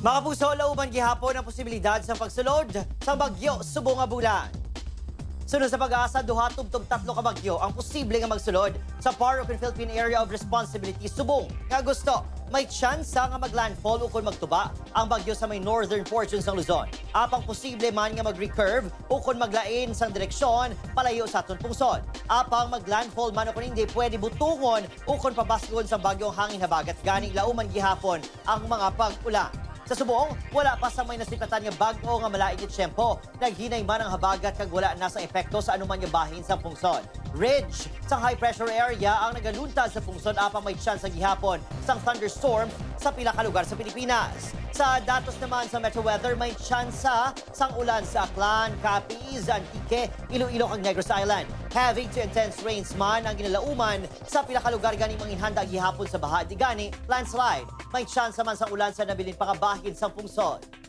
Mga puso, lauban gihapon ang posibilidad sa pagsulod sa bagyo subong nga bulan. Sunod sa PAGASA, Duha tubtob 3 ka bagyo ang posible nga magsulod sa part of the Philippine Area of Responsibility subong nga Agosto. May tsansa nga maglandfall o kung magtuba ang bagyo sa may northern portions ng Luzon. Apang posible man nga mag-recurve o kung maglain sa direksyon palayo sa aton pungsod. Apang maglandfall man o kung hindi pwede butungon o kung pabasgon sa bagyo ang hangin habagat gani lauman gihapon ang mga pag-ulan. Sa subong, wala pa sa may nasipatan nga bagyo nga malaigit tiyempo. Naghinay man ang habagat kag wala na sa epekto sa anuman nga bahin sa pungsod. Ridge sa high pressure area ang nagaluntad sa pungsod apang may chance sa gihapon sang thunderstorms sa pila ka lugar sa Pilipinas. Sa datos naman sa Metro Weather, may tsansa sang ulan sa Aklan, Capiz, Antique, Iloilo kag Negros Island. Heavy to intense rains man ang ginalauman sa pila ka lugar ganing manginhanda gihapon sa baha di gani landslide. May tsansa man sa ulan sa nabilin pakabahin sa pungsod.